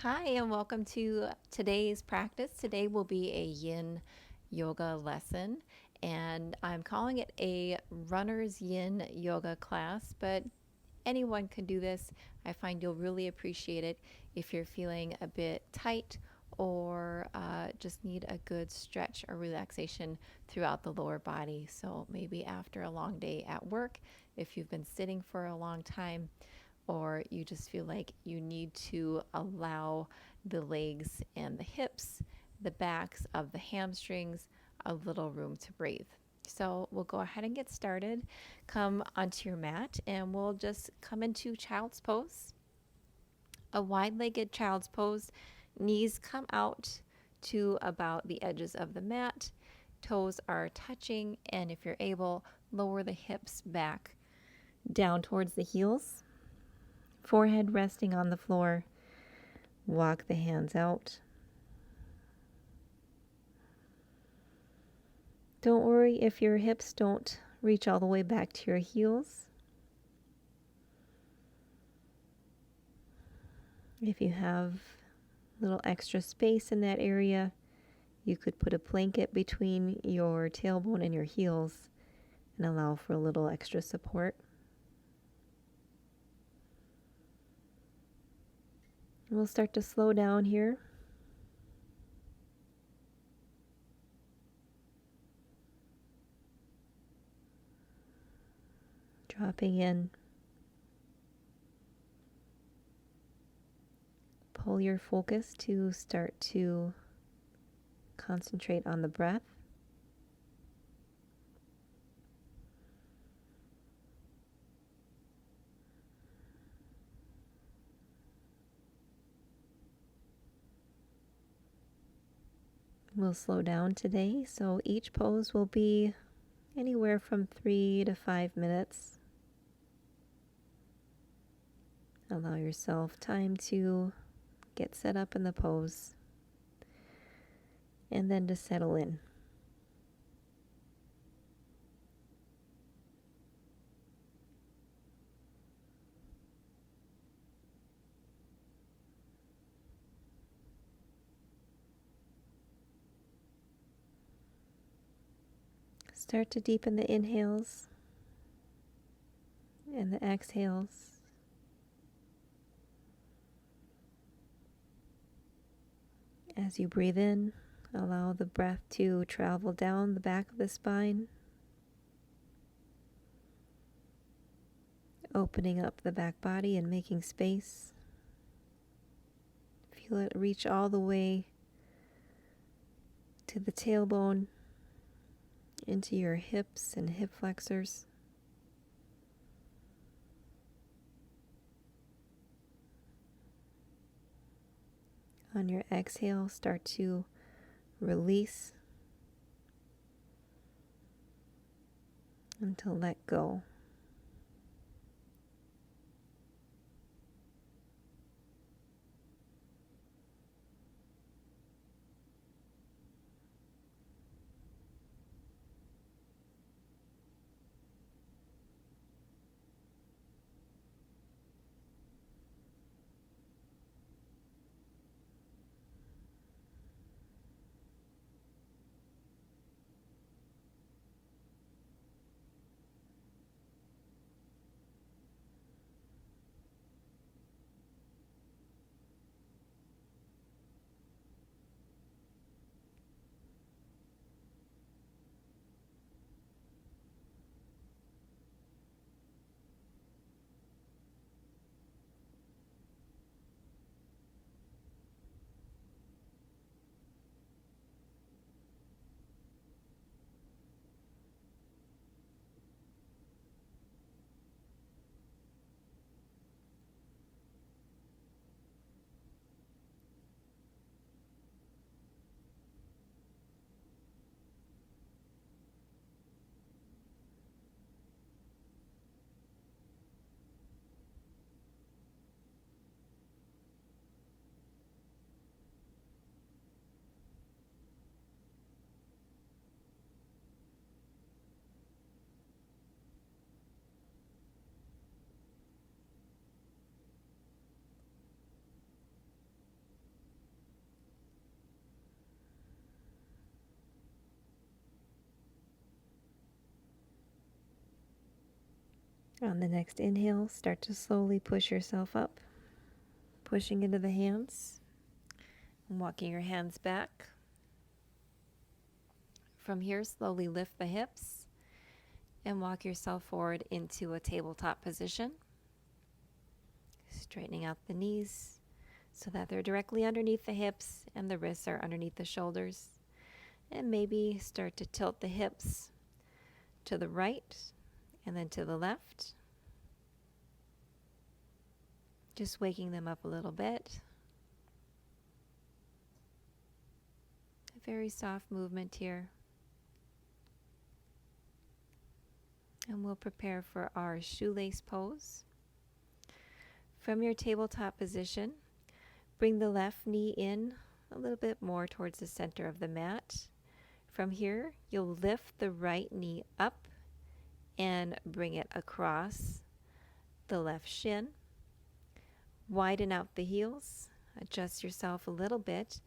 Hi, and welcome to today's practice. Today will be a Yin Yoga lesson, and I'm calling it a runner's Yin Yoga class, but anyone can do this. I find you'll really appreciate it if you're feeling a bit tight or just need a good stretch or relaxation throughout the lower body. So maybe after a long day at work, if you've been sitting for a long time, or you just feel like you need to allow the legs and the hips, the backs of the hamstrings, a little room to breathe. So we'll go ahead and get started. Come onto your mat and we'll just come into child's pose. A wide-legged child's pose. Knees come out to about the edges of the mat. Toes are touching, and if you're able, lower the hips back down towards the heels. Forehead resting on the floor. Walk the hands out. Don't worry if your hips don't reach all the way back to your heels. If you have a little extra space in that area, you could put a blanket between your tailbone and your heels and allow for a little extra support. We'll start to slow down here. Dropping in. Pull your focus to start to concentrate on the breath. We'll slow down today, so each pose will be anywhere from 3 to 5 minutes. Allow yourself time to get set up in the pose and then to settle in. Start to deepen the inhales and the exhales. As you breathe in, allow the breath to travel down the back of the spine, opening up the back body and making space. Feel it reach all the way to the tailbone, into your hips and hip flexors. On your exhale, start to release and to let go. On the next inhale, start to slowly push yourself up, pushing into the hands, and walking your hands back. From here, slowly lift the hips and walk yourself forward into a tabletop position, straightening out the knees so that they're directly underneath the hips and the wrists are underneath the shoulders. And maybe start to tilt the hips to the right and then to the left. Just waking them up a little bit. A very soft movement here. And we'll prepare for our shoelace pose. From your tabletop position, bring the left knee in a little bit more towards the center of the mat. From here, you'll lift the right knee up and bring it across the left shin. Widen out the heels, adjust yourself a little bit,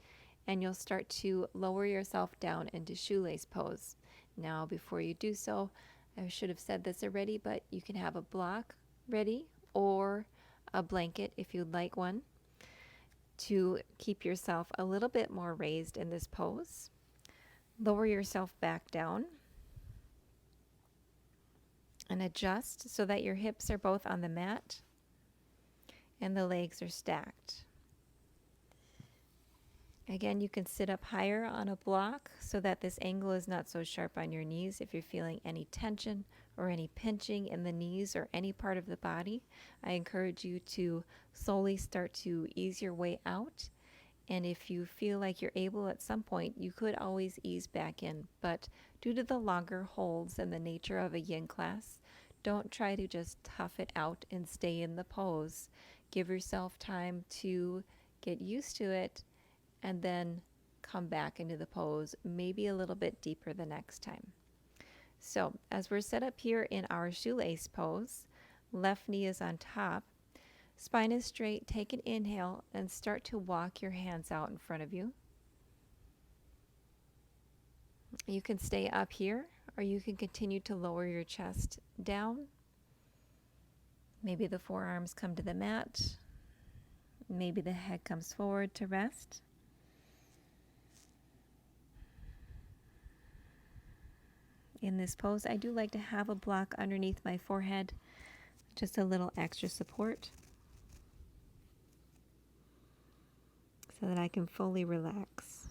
and you'll start to lower yourself down into shoelace pose. Now, before you do so, I should have said this already, but you can have a block ready or a blanket if you'd like one to keep yourself a little bit more raised in this pose. Lower yourself back down and adjust so that your hips are both on the mat and the legs are stacked. Again, you can sit up higher on a block so that this angle is not so sharp on your knees. If you're feeling any tension or any pinching in the knees or any part of the body, I encourage you to slowly start to ease your way out. And if you feel like you're able at some point, you could always ease back in. But due to the longer holds and the nature of a yin class, don't try to just tough it out and stay in the pose. Give yourself time to get used to it and then come back into the pose, maybe a little bit deeper the next time. So as we're set up here in our shoelace pose, left knee is on top, spine is straight, take an inhale and start to walk your hands out in front of you. You can stay up here or you can continue to lower your chest down. Maybe the forearms come to the mat. Maybe the head comes forward to rest. In this pose, I do like to have a block underneath my forehead, just a little extra support so that I can fully relax.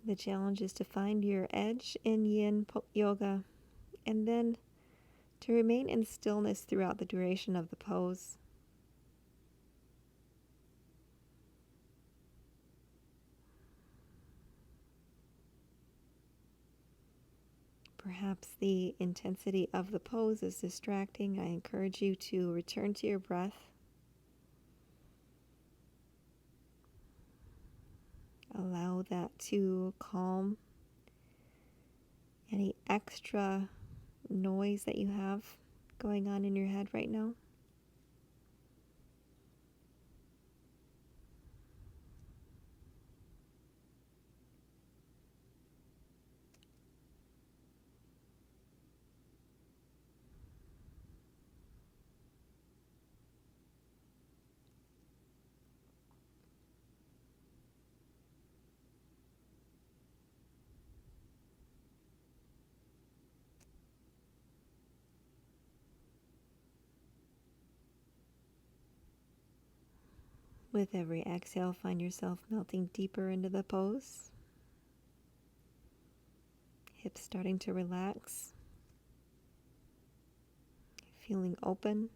The challenge is to find your edge in Yin Yoga and then to remain in stillness throughout the duration of the pose. Perhaps the intensity of the pose is distracting. I encourage you to return to your breath. Allow that to calm any extra noise that you have going on in your head right now. With every exhale, find yourself melting deeper into the pose. Hips starting to relax. Feeling open.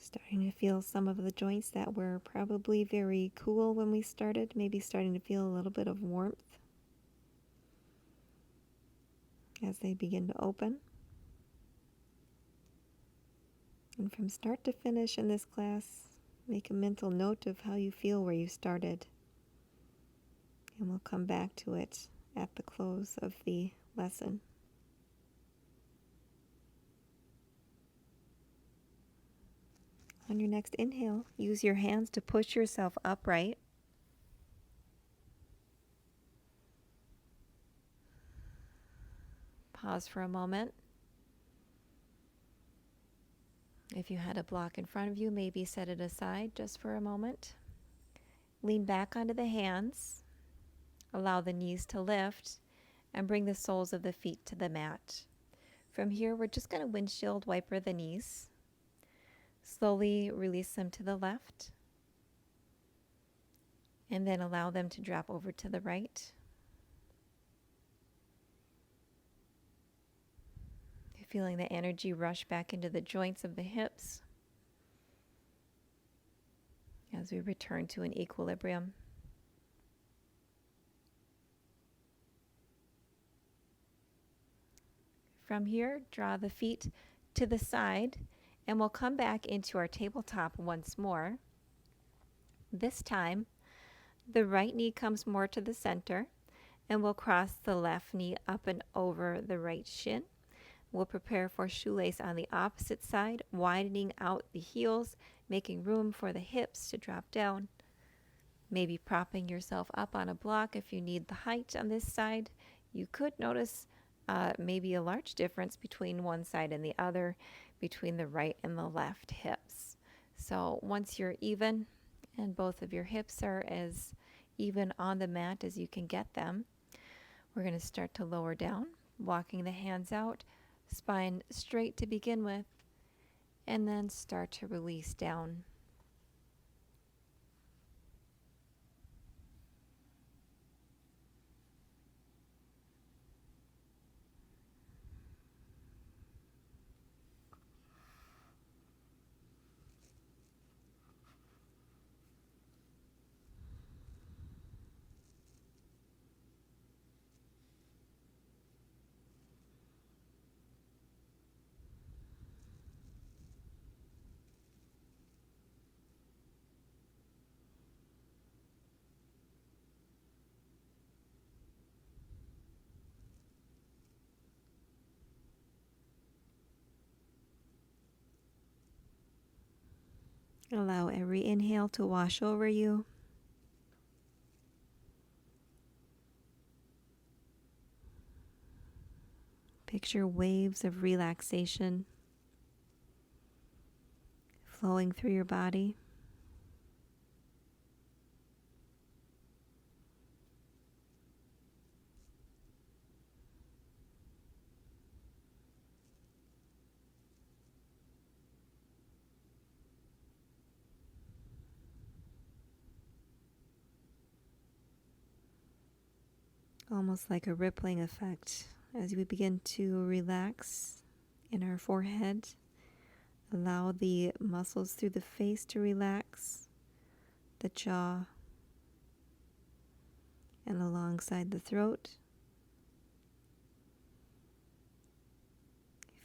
Starting to feel some of the joints that were probably very cool when we started, maybe starting to feel a little bit of warmth as they begin to open. And from start to finish in this class, make a mental note of how you feel where you started. And we'll come back to it at the close of the lesson. On your next inhale, use your hands to push yourself upright. Pause for a moment. If you had a block in front of you, maybe set it aside just for a moment. Lean back onto the hands. Allow the knees to lift and bring the soles of the feet to the mat. From here, we're just going to windshield wiper the knees. Slowly release them to the left, and then allow them to drop over to the right. Feeling the energy rush back into the joints of the hips as we return to an equilibrium. From here, draw the feet to the side, and we'll come back into our tabletop once more. This time, the right knee comes more to the center, and we'll cross the left knee up and over the right shin. We'll prepare for shoelace on the opposite side, widening out the heels, making room for the hips to drop down. Maybe propping yourself up on a block if you need the height on this side. You could notice maybe a large difference between one side and the other, between the right and the left hips. So once you're even and both of your hips are as even on the mat as you can get them, we're going to start to lower down, walking the hands out, spine straight to begin with, and then start to release down. Allow every inhale to wash over you. Picture waves of relaxation flowing through your body. Almost like a rippling effect as we begin to relax in our forehead. Allow the muscles through the face to relax, the jaw, and alongside the throat.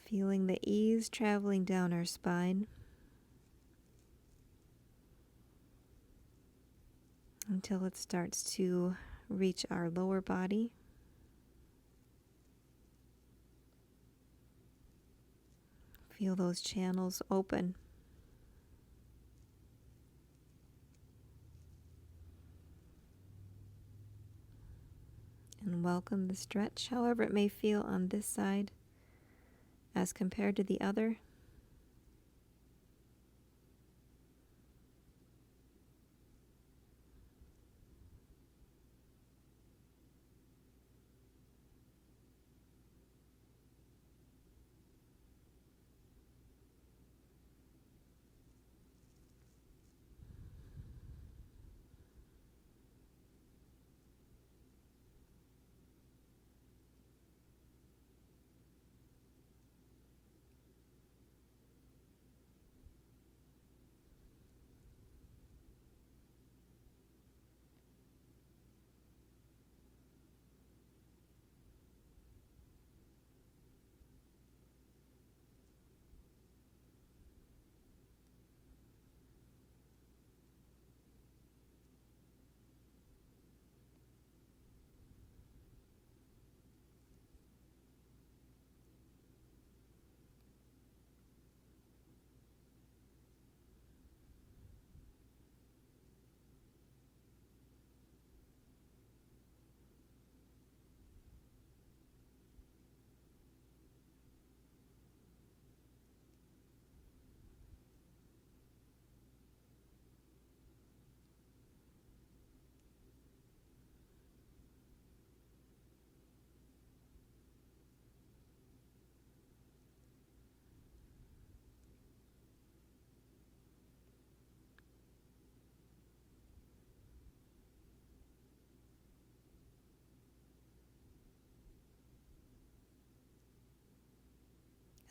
Feeling the ease traveling down our spine until it starts to reach our lower body. Feel those channels open. And welcome the stretch, however it may feel on this side as compared to the other.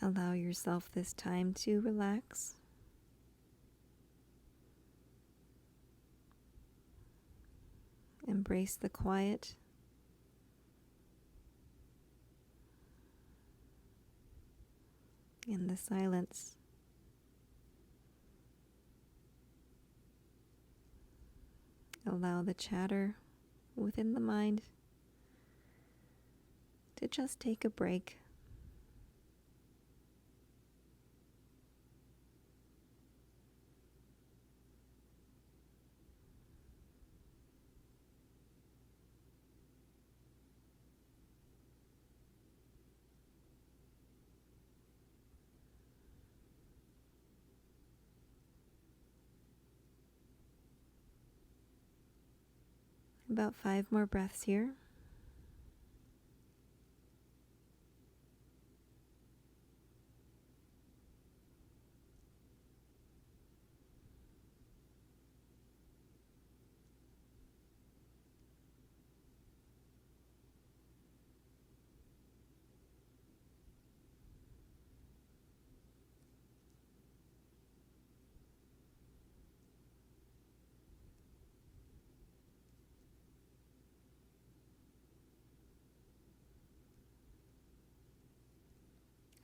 Allow yourself this time to relax. Embrace the quiet. And the silence. Allow the chatter within the mind to just take a break. About 5 more breaths here.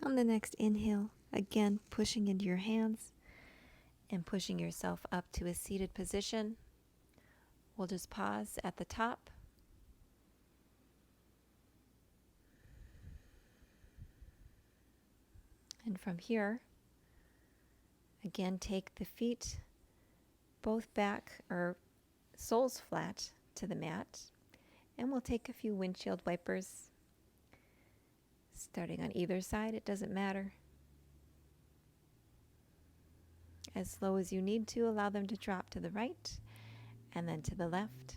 On the next inhale, again pushing into your hands and pushing yourself up to a seated position. We'll just pause at the top. And from here, again, take the feet both back or soles flat to the mat. And we'll take a few windshield wipers, starting on either side, it doesn't matter. As slow as you need to, allow them to drop to the right and then to the left.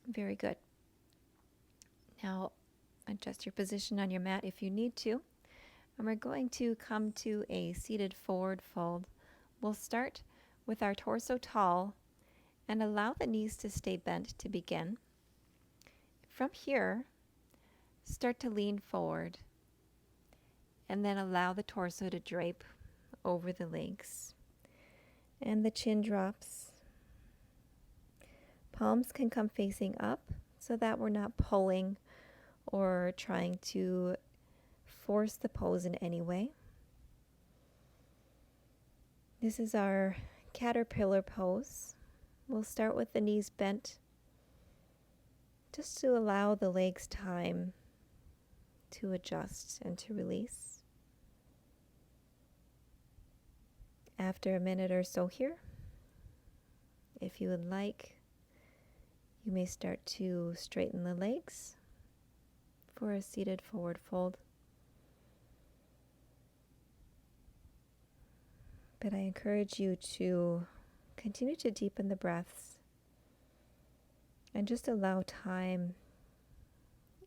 Very good. Now, adjust your position on your mat if you need to. And we're going to come to a seated forward fold. We'll start with our torso tall and allow the knees to stay bent to begin. From here, start to lean forward and then allow the torso to drape over the legs. And the chin drops. Palms can come facing up so that we're not pulling or trying to force the pose in any way. This is our caterpillar pose. We'll start with the knees bent just to allow the legs time to adjust and to release. After a minute or so here, if you would like, you may start to straighten the legs for a seated forward fold. But I encourage you to continue to deepen the breaths and just allow time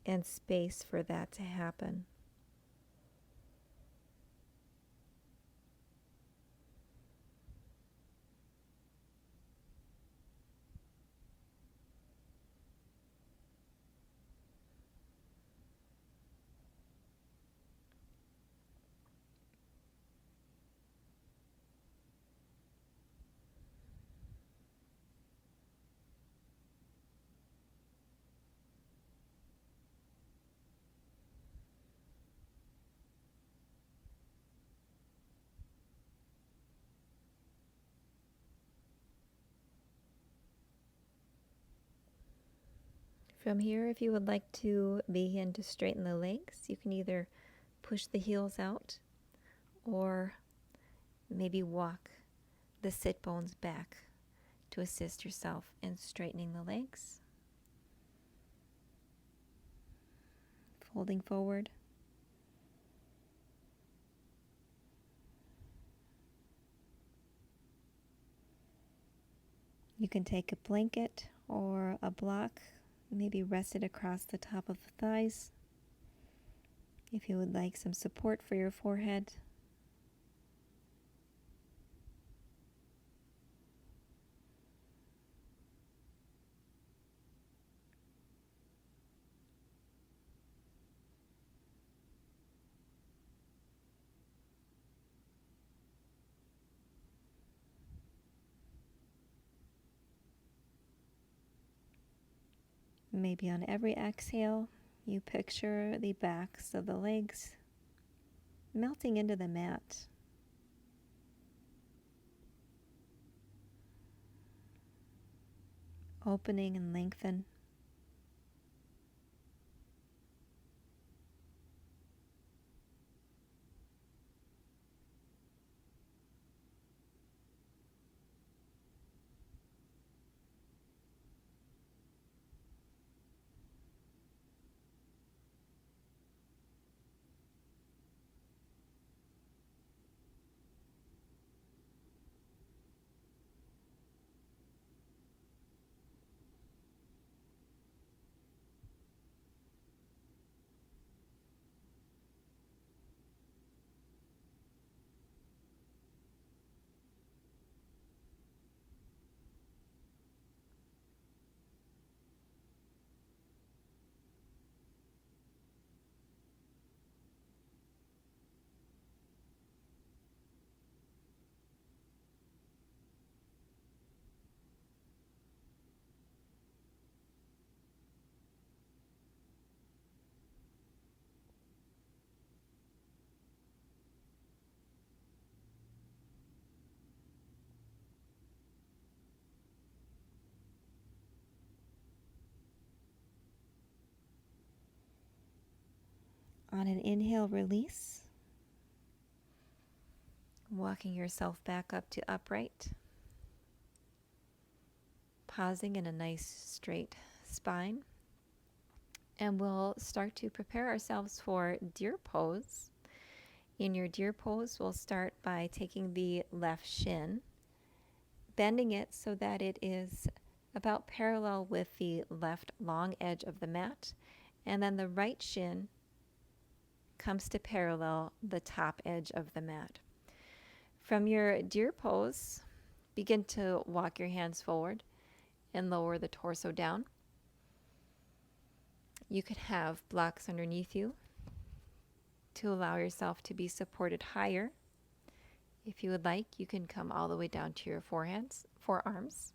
and space for that to happen. From here, if you would like to begin to straighten the legs, you can either push the heels out or maybe walk the sit bones back to assist yourself in straightening the legs. Folding forward. You can take a blanket or a block, maybe rest it across the top of the thighs if you would like some support for your forehead. Maybe on every exhale, you picture the backs of the legs melting into the mat. Opening and lengthen. On an inhale, release. Walking yourself back up to upright. Pausing in a nice straight spine. And we'll start to prepare ourselves for deer pose. In your deer pose, we'll start by taking the left shin, bending it so that it is about parallel with the left long edge of the mat. And then the right shin comes to parallel the top edge of the mat. From your deer pose, begin to walk your hands forward and lower the torso down. You could have blocks underneath you to allow yourself to be supported higher. If you would like, you can come all the way down to your forearms.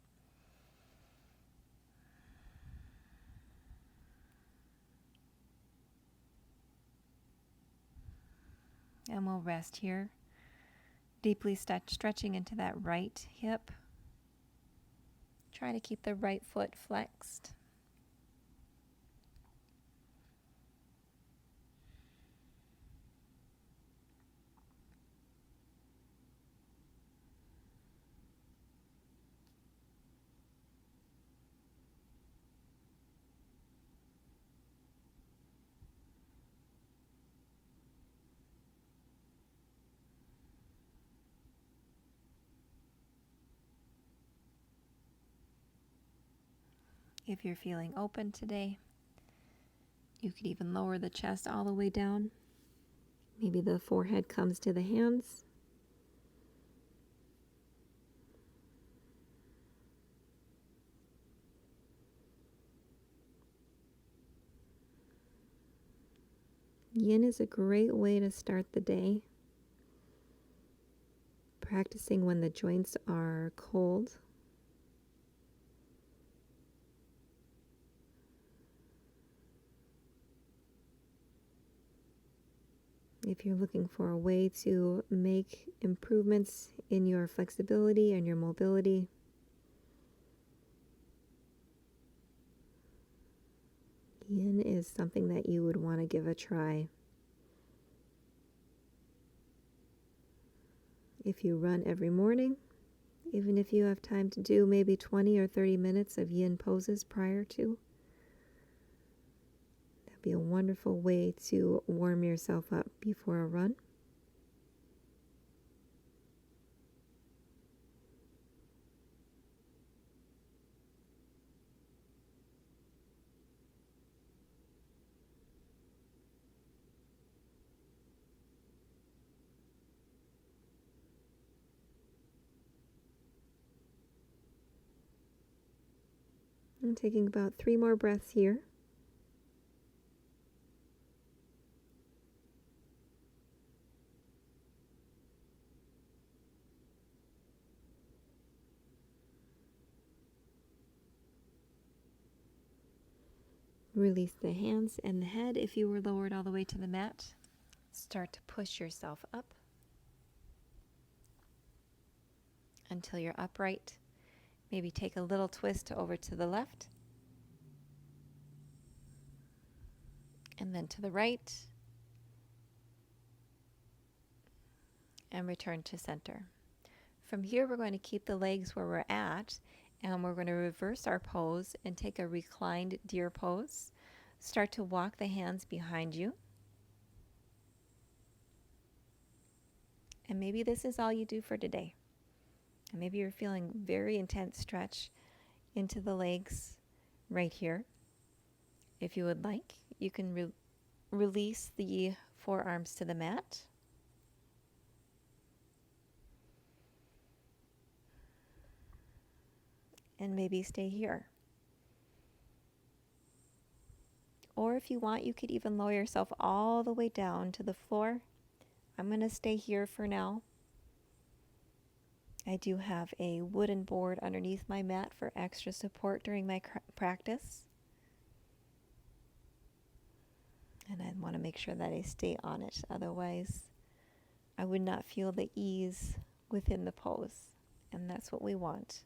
And we'll rest here, deeply stretching into that right hip. Try to keep the right foot flexed. If you're feeling open today, you could even lower the chest all the way down. Maybe the forehead comes to the hands. Yin is a great way to start the day. Practicing when the joints are cold. If you're looking for a way to make improvements in your flexibility and your mobility, Yin is something that you would want to give a try. If you run every morning, even if you have time to do maybe 20 or 30 minutes of Yin poses prior to, that'd be a wonderful way to warm yourself up before a run. I'm taking about 3 more breaths here. Release the hands and the head if you were lowered all the way to the mat. Start to push yourself up until you're upright. Maybe take a little twist over to the left and then to the right, and return to center. From here, we're going to keep the legs where we're at, and we're going to reverse our pose and take a reclined deer pose. Start to walk the hands behind you. And maybe this is all you do for today. And maybe you're feeling very intense stretch into the legs right here. If you would like, you can release the forearms to the mat. And maybe stay here. Or if you want, you could even lower yourself all the way down to the floor. I'm going to stay here for now. I do have a wooden board underneath my mat for extra support during my practice. And I want to make sure that I stay on it. Otherwise, I would not feel the ease within the pose. And that's what we want.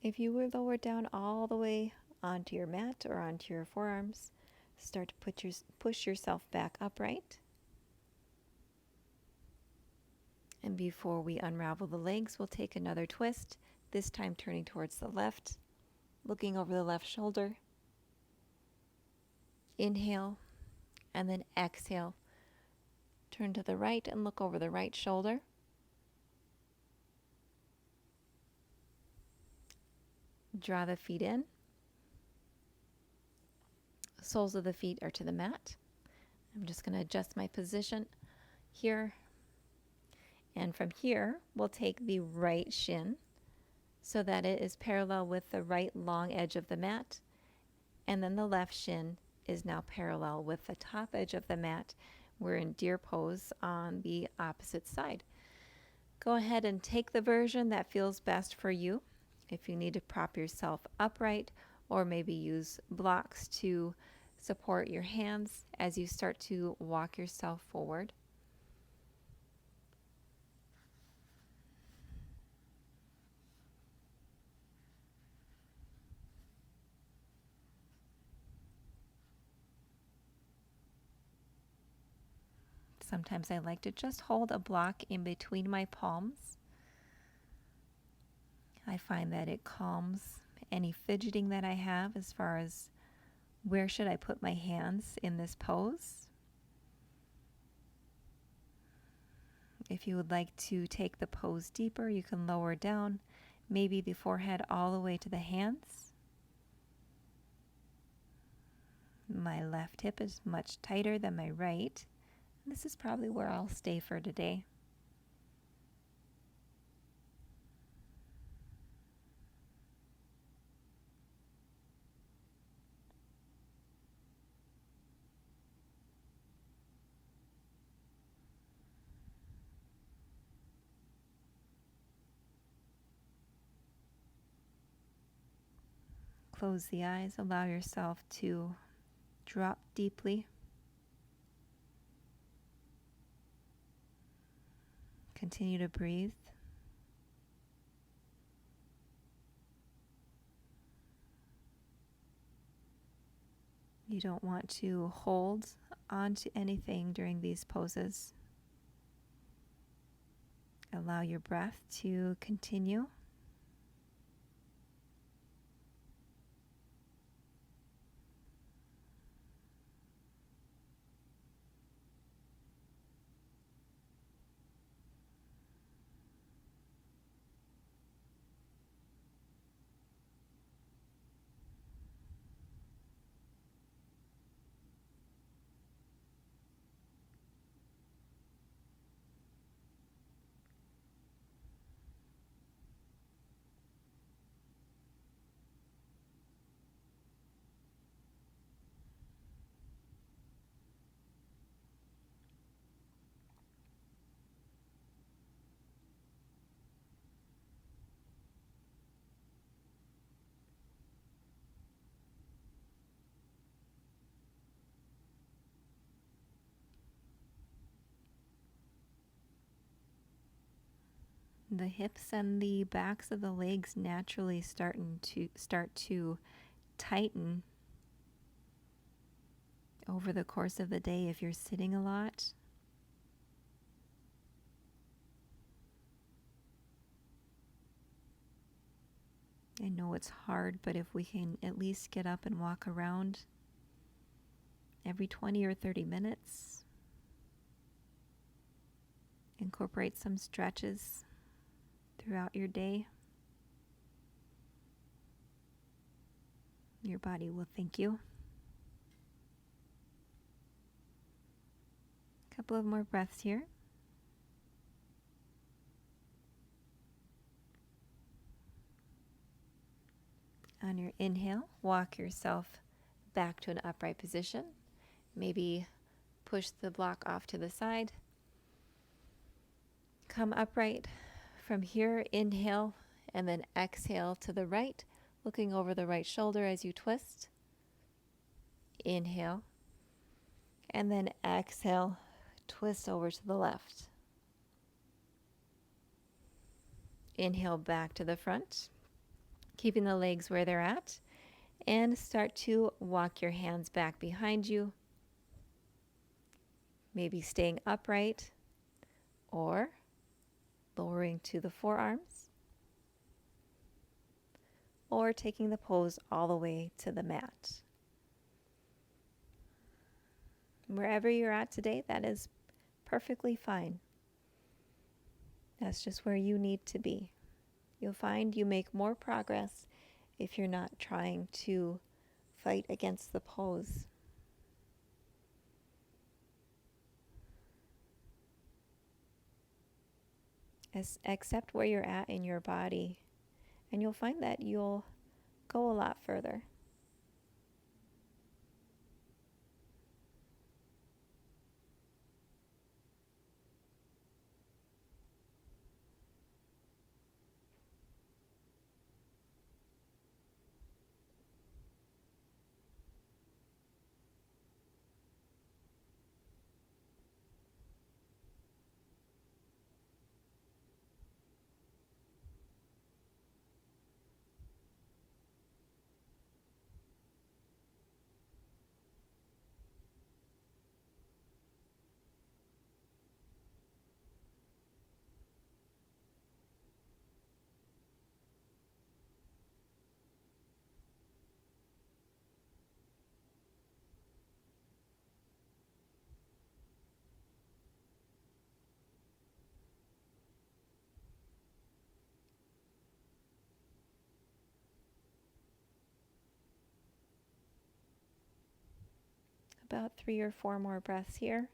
If you were lowered down all the way onto your mat or onto your forearms, start to push yourself back upright. And before we unravel the legs, we'll take another twist, this time turning towards the left, looking over the left shoulder. Inhale, and then exhale. Turn to the right and look over the right shoulder. Draw the feet in. Soles of the feet are to the mat. I'm just going to adjust my position here. And from here, we'll take the right shin so that it is parallel with the right long edge of the mat. And then the left shin is now parallel with the top edge of the mat. We're in deer pose on the opposite side. Go ahead and take the version that feels best for you. If you need to prop yourself upright, or maybe use blocks to support your hands as you start to walk yourself forward. Sometimes I like to just hold a block in between my palms. I find that it calms any fidgeting that I have as far as where should I put my hands in this pose. If you would like to take the pose deeper, you can lower down, maybe the forehead all the way to the hands. My left hip is much tighter than my right. This is probably where I'll stay for today. close the eyes, allow yourself to drop deeply. Continue to breathe. You don't want to hold on to anything during these poses. Allow your breath to continue. The hips and the backs of the legs naturally start to tighten over the course of the day if you're sitting a lot. I know it's hard, but if we can at least get up and walk around every 20 or 30 minutes, incorporate some stretches throughout your day, your body will thank you. A couple of more breaths here. On your inhale, walk yourself back to an upright position. Maybe push the block off to the side. Come upright. From here, inhale and then exhale to the right, looking over the right shoulder as you twist. Inhale and then exhale, twist over to the left. Inhale back to the front, keeping the legs where they're at, and start to walk your hands back behind you, maybe staying upright or lowering to the forearms, or taking the pose all the way to the mat. Wherever you're at today, that is perfectly fine. That's just where you need to be. You'll find you make more progress if you're not trying to fight against the pose. Accept where you're at in your body, and you'll find that you'll go a lot further. About 3 or 4 more breaths here.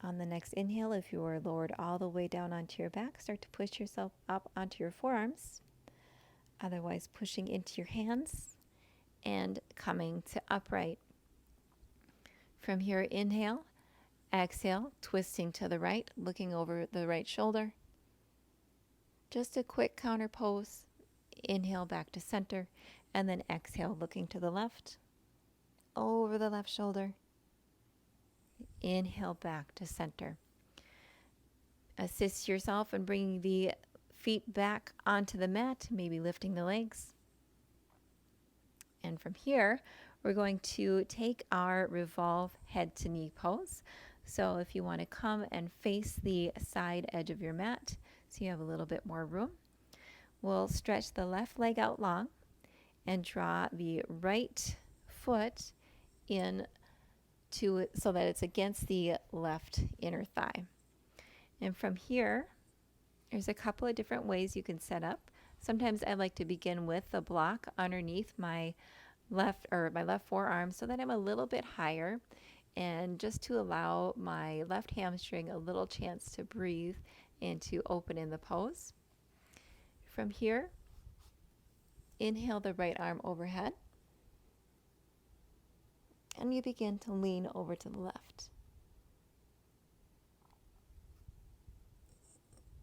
On the next inhale, if you are lowered all the way down onto your back, start to push yourself up onto your forearms. Otherwise, pushing into your hands and coming to upright. From here, inhale, exhale, twisting to the right, looking over the right shoulder. Just a quick counter pose. Inhale back to center, and then exhale, looking to the left, over the left shoulder. Inhale back to center. Assist yourself in bringing the feet back onto the mat, maybe lifting the legs. And from here, we're going to take our revolve head to knee pose. So if you want to come and face the side edge of your mat, so you have a little bit more room, we'll stretch the left leg out long and draw the right foot in to so that it's against the left inner thigh. And from here, there's a couple of different ways you can set up. Sometimes I like to begin with the block underneath my left forearm so that I'm a little bit higher, and just to allow my left hamstring a little chance to breathe and to open in the pose. From here, inhale the right arm overhead, and you begin to lean over to the left.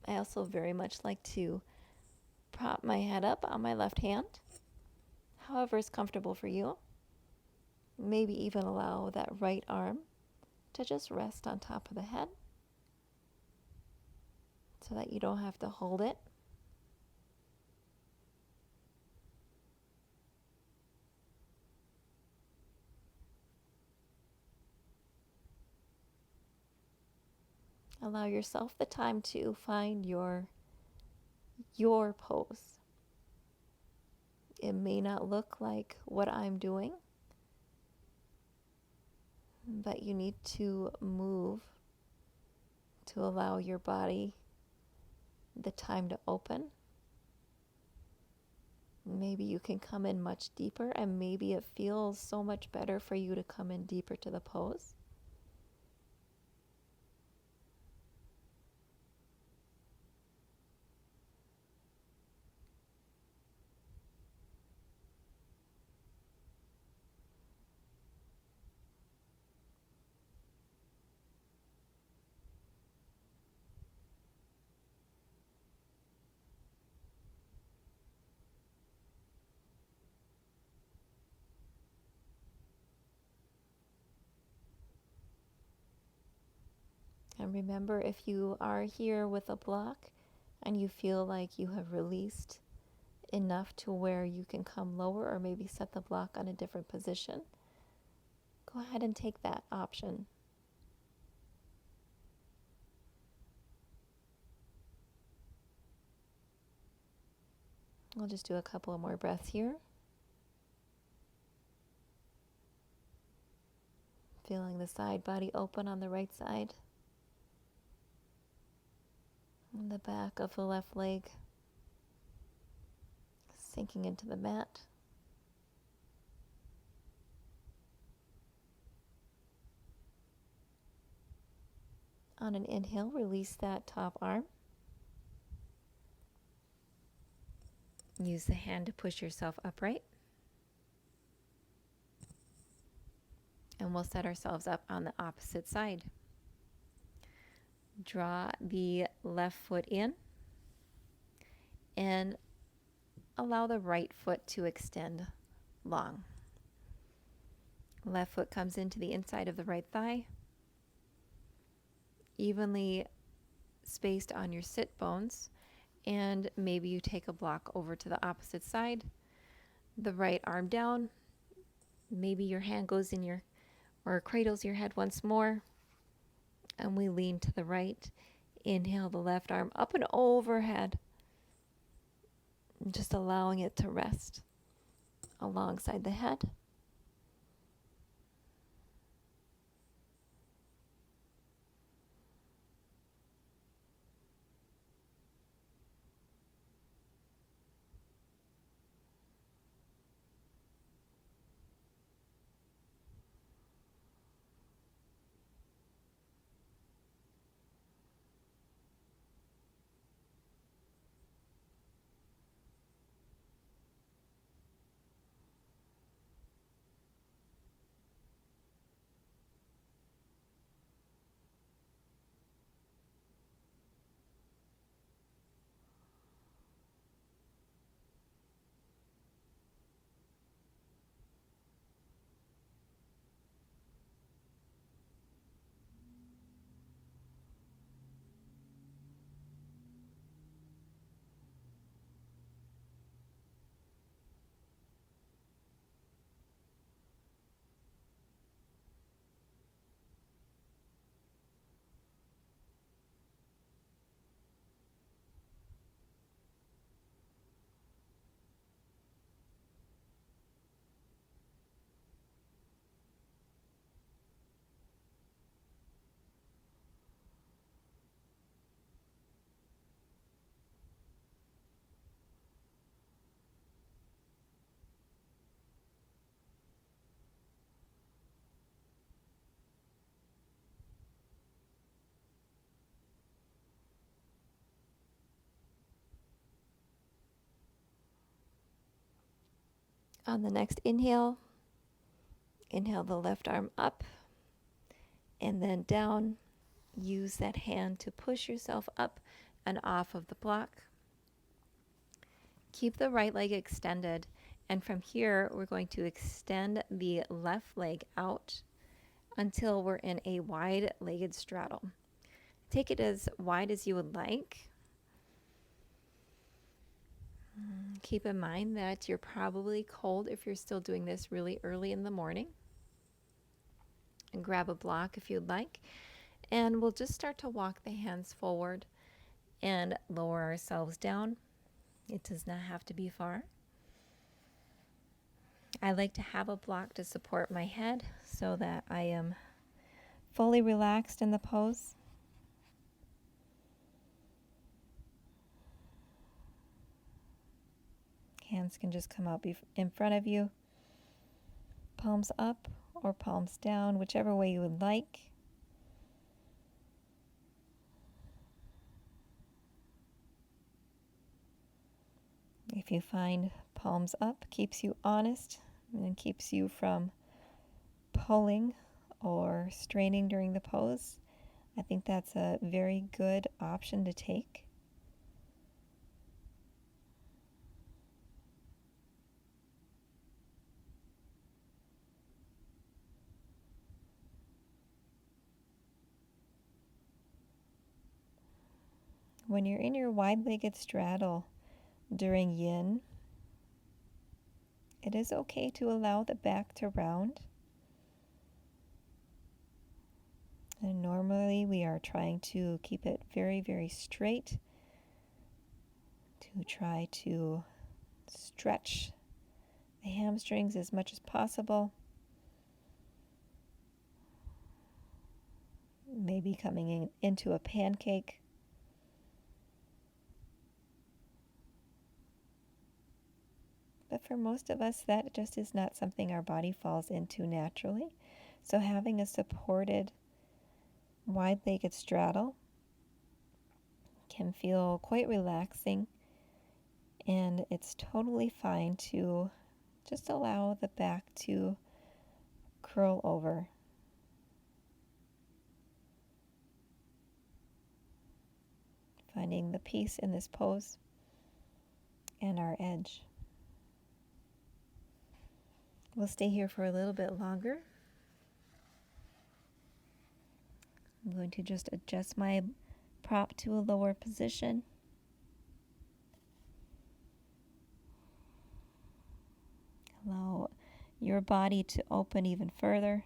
I also very much like to prop my head up on my left hand, however is comfortable for you. Maybe even allow that right arm to just rest on top of the head so that you don't have to hold it. Allow yourself the time to find your pose. It may not look like what I'm doing, but you need to move to allow your body the time to open. Maybe you can come in much deeper, and maybe it feels so much better for you to come in deeper to the pose. And remember, if you are here with a block and you feel like you have released enough to where you can come lower or maybe set the block on a different position, go ahead and take that option. We'll just do a couple of more breaths here. Feeling the side body open on the right side. And the back of the left leg sinking into the mat. On an inhale, release that top arm. Use the hand to push yourself upright. And we'll set ourselves up on the opposite side. Draw the left foot in and allow the right foot to extend long. Left foot comes into the inside of the right thigh, evenly spaced on your sit bones, and maybe you take a block over to the opposite side. The right arm down, maybe your hand goes in your or cradles your head once more, and we lean to the right. Inhale the left arm up and overhead, just allowing it to rest alongside the head. On the next inhale, inhale the left arm up and then down. Use that hand to push yourself up and off of the block. Keep the right leg extended, and from here we're going to extend the left leg out until we're in a wide-legged straddle. Take it as wide as you would like. Keep in mind that you're probably cold if you're still doing this really early in the morning. And grab a block if you'd like. And we'll just start to walk the hands forward and lower ourselves down. It does not have to be far. I like to have a block to support my head so that I am fully relaxed in the pose. Hands can just come out in front of you, palms up or palms down, whichever way you would like. If you find palms up keeps you honest and keeps you from pulling or straining during the pose, I think that's a very good option to take. When you're in your wide-legged straddle during yin, it is okay to allow the back to round. And normally we are trying to keep it very, very straight, to try to stretch the hamstrings as much as possible. Maybe coming into a pancake. But for most of us, that just is not something our body falls into naturally. So having a supported wide-legged straddle can feel quite relaxing, and it's totally fine to just allow the back to curl over. Finding the peace in this pose and our edge. We'll stay here for a little bit longer. I'm going to just adjust my prop to a lower position. Allow your body to open even further.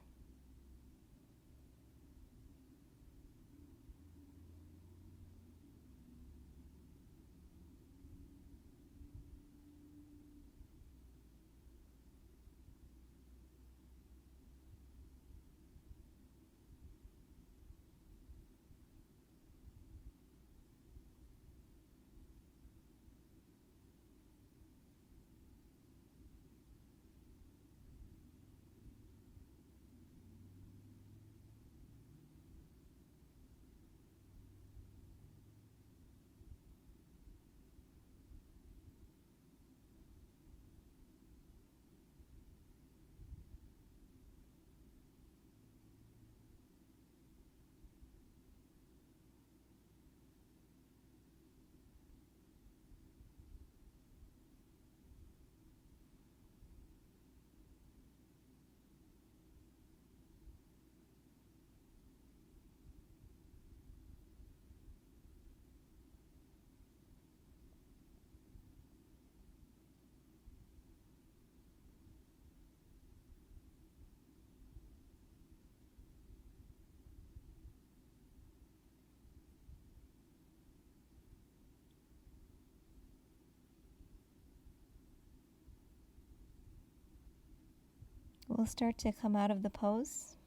We'll start to come out of the pose.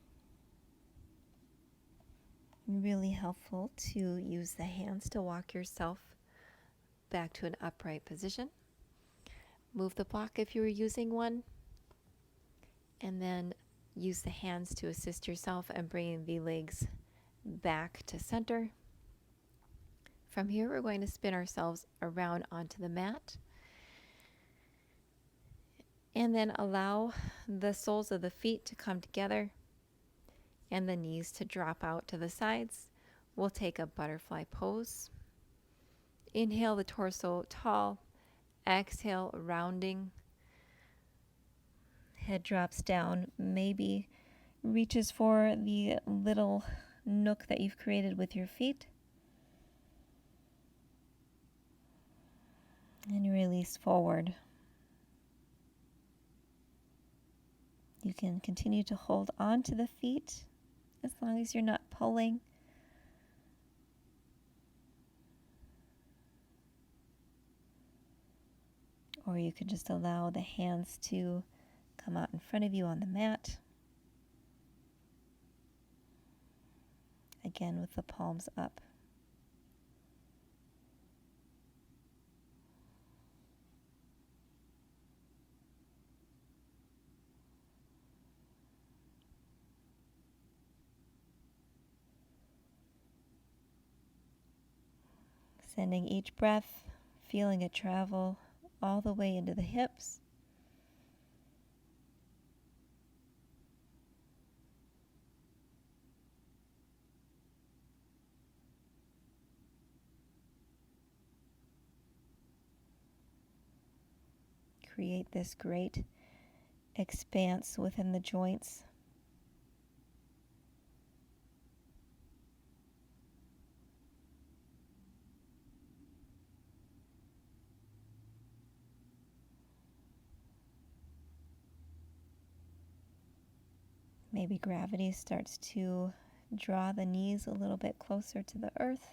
Really helpful to use the hands to walk yourself back to an upright position. Move the block if you were using one, and then use the hands to assist yourself and bringing the legs back to center. From here, we're going to spin ourselves around onto the mat. And then allow the soles of the feet to come together and the knees to drop out to the sides. We'll take a butterfly pose. Inhale the torso tall. Exhale, rounding. Head drops down, maybe reaches for the little nook that you've created with your feet. And release forward. You can continue to hold on to the feet as long as you're not pulling. Or you can just allow the hands to come out in front of you on the mat. Again, with the palms up. Sending each breath, feeling it travel all the way into the hips. Create this great expanse within the joints. Maybe gravity starts to draw the knees a little bit closer to the earth.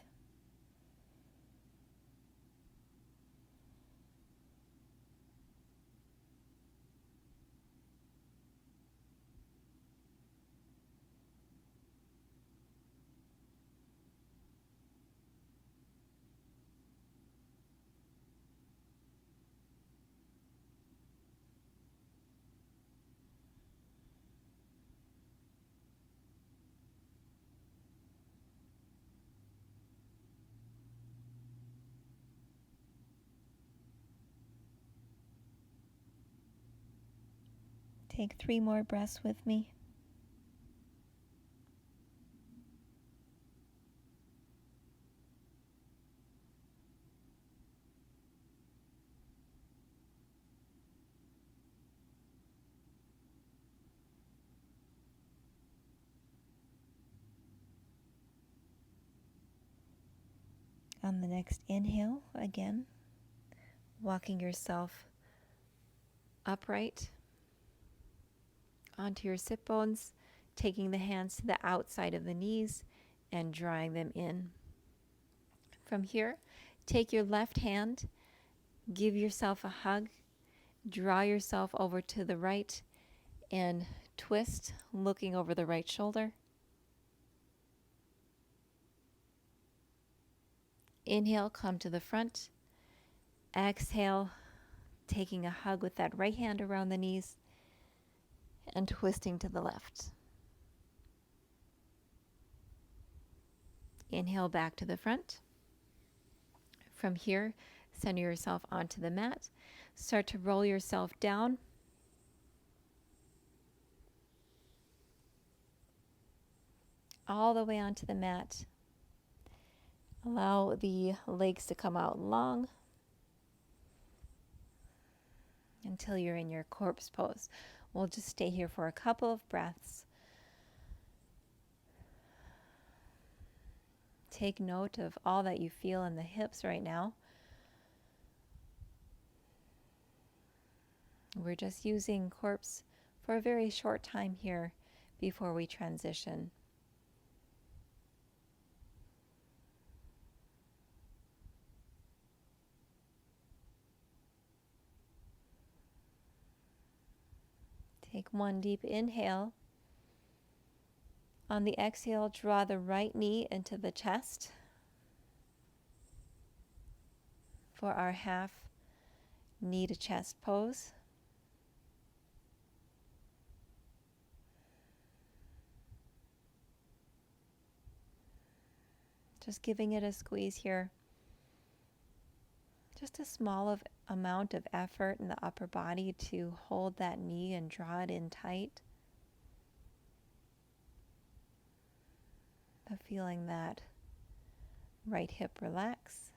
Take 3 more breaths with me. On the next inhale, again, walking yourself upright onto your sit bones, taking the hands to the outside of the knees and drawing them in. From here, take your left hand, give yourself a hug, draw yourself over to the right and twist, looking over the right shoulder. Inhale, come to the front. Exhale, taking a hug with that right hand around the knees and twisting to the left. Inhale back to the front. From here, center yourself onto the mat. Start to roll yourself down. All the way onto the mat. Allow the legs to come out long until you're in your corpse pose. We'll just stay here for a couple of breaths. Take note of all that you feel in the hips right now. We're just using corpse for a very short time here before we transition. Take one deep inhale. On the exhale, draw the right knee into the chest for our half knee to chest pose. Just giving it a squeeze here. Just a small amount of effort in the upper body to hold that knee and draw it in tight. But feeling that right hip relax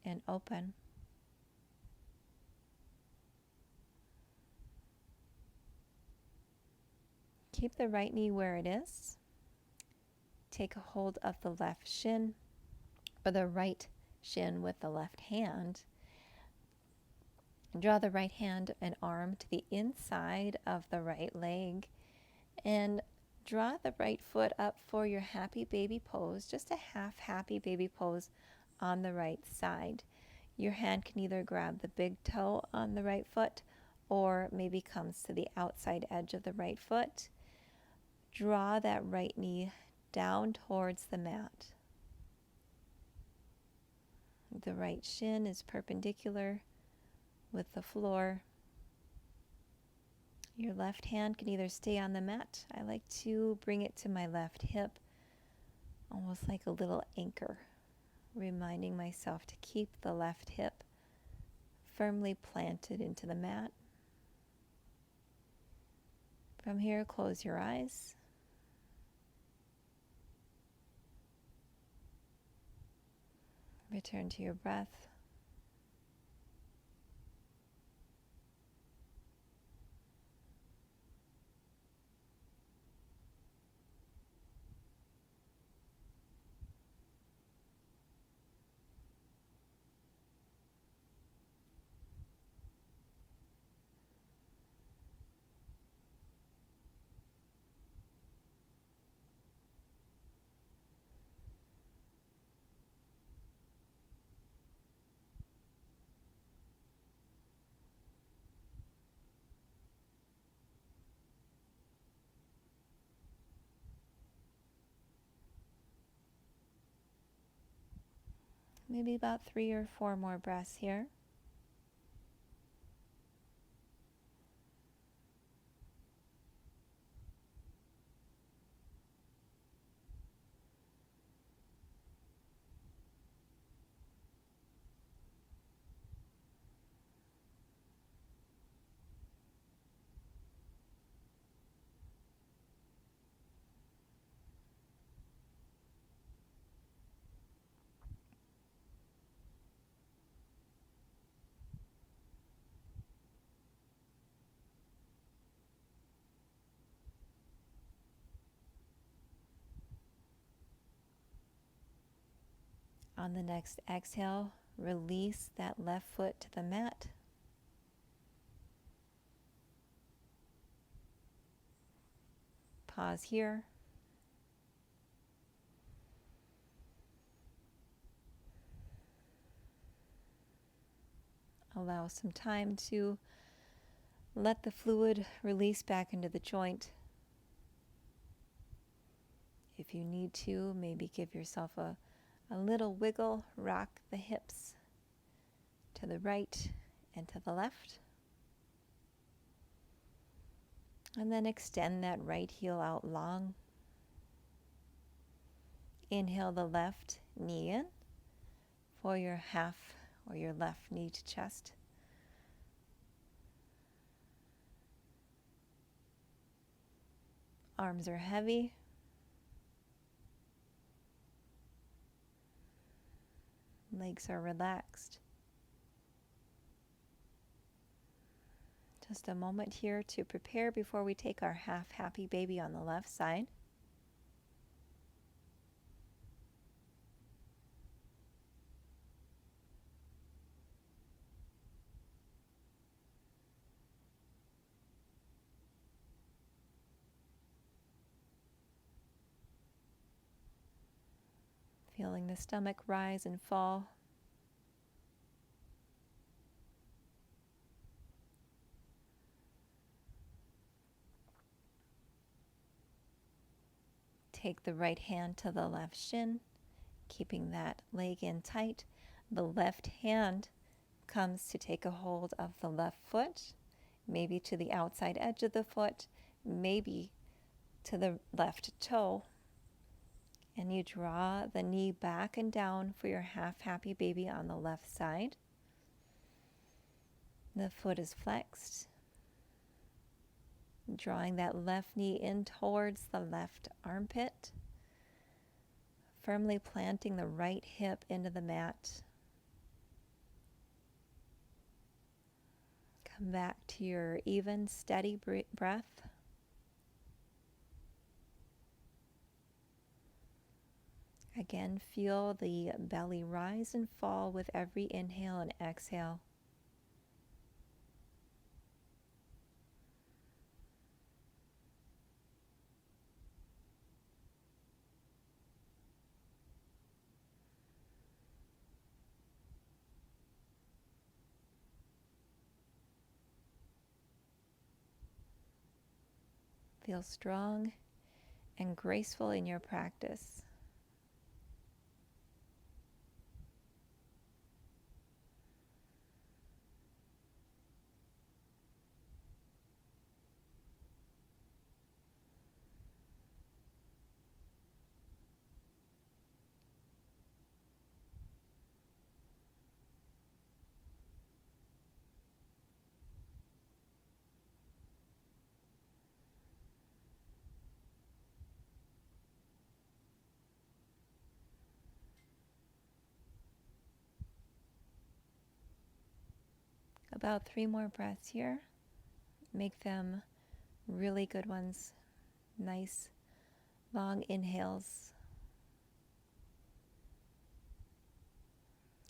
and open. Keep the right knee where it is. Take a hold of the left shin or the right shin with the left hand. Draw the right hand and arm to the inside of the right leg and draw the right foot up for your happy baby pose, just a half happy baby pose on the right side. Your hand can either grab the big toe on the right foot or maybe comes to the outside edge of the right foot. Draw that right knee down towards the mat. The right shin is perpendicular with the floor. Your left hand can either stay on the mat. I like to bring it to my left hip, almost like a little anchor, reminding myself to keep the left hip firmly planted into the mat. From here, close your eyes. Return to your breath. Maybe about 3 or 4 more breaths here. On the next exhale, release that left foot to the mat. Pause here. Allow some time to let the fluid release back into the joint. If you need to, maybe give yourself a little wiggle, rock the hips to the right and to the left. And then extend that right heel out long. Inhale the left knee in for your half or your left knee to chest. Arms are heavy. Legs are relaxed. Just a moment here to prepare before we take our half happy baby on the left side. Feeling the stomach rise and fall. Take the right hand to the left shin, keeping that leg in tight. The left hand comes to take a hold of the left foot, maybe to the outside edge of the foot, maybe to the left toe. And you draw the knee back and down for your half happy baby on the left side. The foot is flexed, drawing that left knee in towards the left armpit, firmly planting the right hip into the mat. Come back to your even, steady breath. Again, feel the belly rise and fall with every inhale and exhale. Feel strong and graceful in your practice. About 3 more breaths here. Make them really good ones. Nice, long inhales.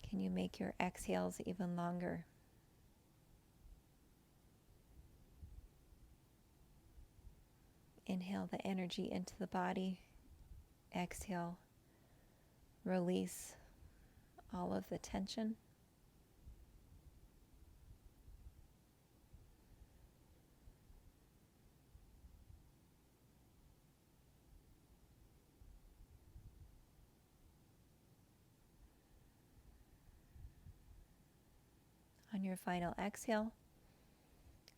Can you make your exhales even longer? Inhale the energy into the body. Exhale, release all of the tension. On your final exhale,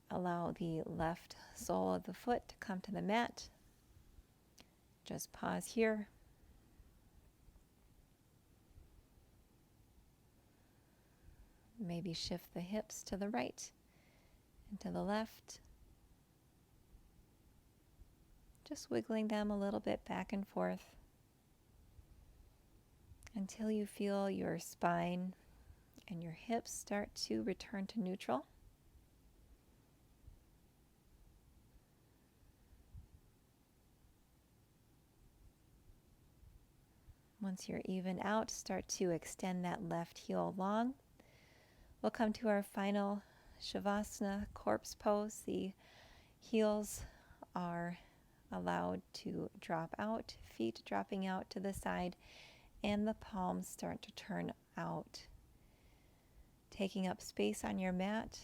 allow the left sole of the foot to come to the mat. Just pause here. Maybe shift the hips to the right and to the left. Just wiggling them a little bit back and forth until you feel your spine and your hips start to return to neutral. Once you're even out, start to extend that left heel long. We'll come to our final Shavasana, corpse pose. The heels are allowed to drop out, feet dropping out to the side, and the palms start to turn out, taking up space on your mat.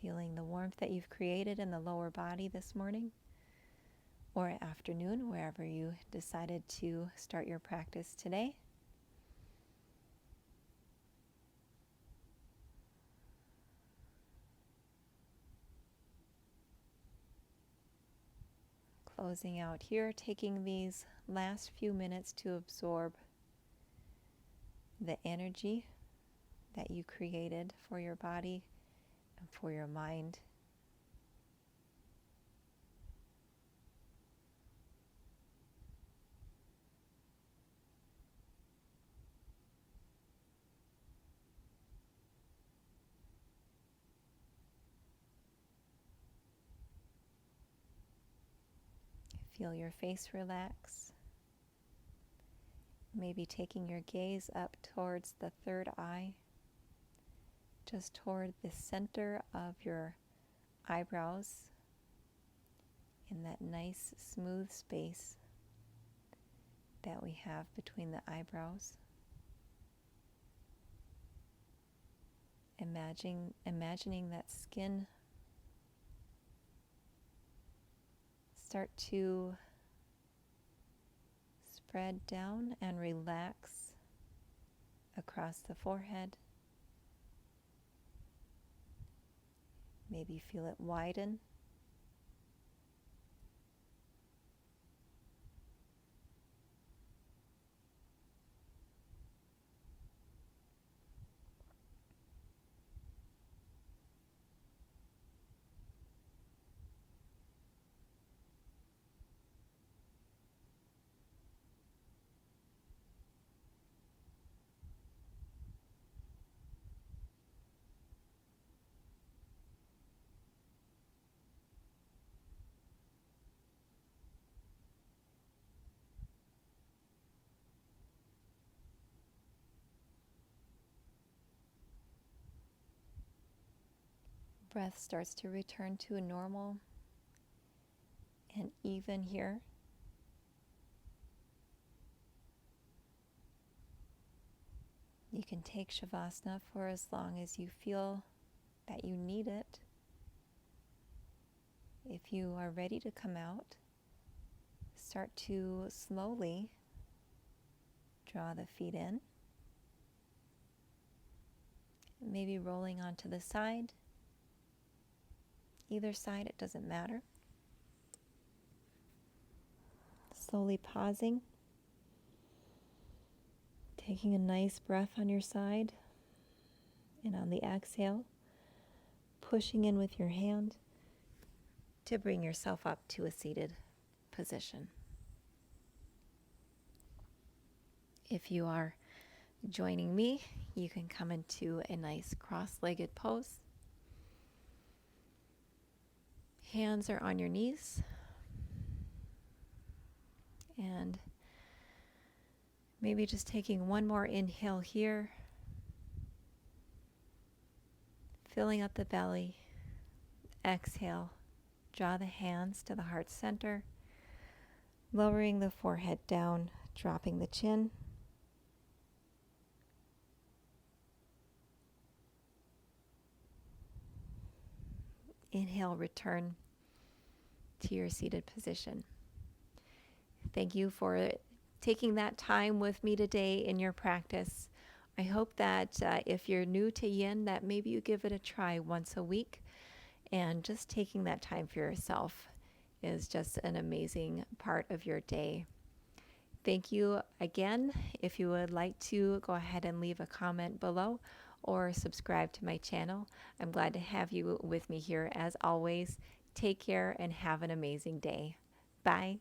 Feeling the warmth that you've created in the lower body this morning or afternoon, wherever you decided to start your practice today. Closing out here, taking these last few minutes to absorb the energy that you created for your body and for your mind. Feel your face relax. Maybe taking your gaze up towards the third eye, just toward the center of your eyebrows, in that nice smooth space that we have between the eyebrows. Imagining that skin start to spread down and relax across the forehead. Maybe feel it widen. breath starts to return to a normal and even here, you can take Shavasana for as long as you feel that you need it. If you are ready to come out, start to slowly draw the feet in, maybe rolling onto the side. Either side, it doesn't matter. Slowly pausing, taking a nice breath on your side, and on the exhale, pushing in with your hand to bring yourself up to a seated position. If you are joining me, you can come into a nice cross-legged pose. Hands are on your knees, and maybe just taking one more inhale here, filling up the belly. Exhale, draw the hands to the heart center, lowering the forehead down, dropping the chin. Inhale, return to your seated position. Thank you for taking that time with me today in your practice. I hope that if you're new to Yin, that maybe you give it a try once a week, and just taking that time for yourself is just an amazing part of your day. Thank you again. If you would like to, go ahead and leave a comment below or subscribe to my channel. I'm glad to have you with me here as always. Take care and have an amazing day. Bye.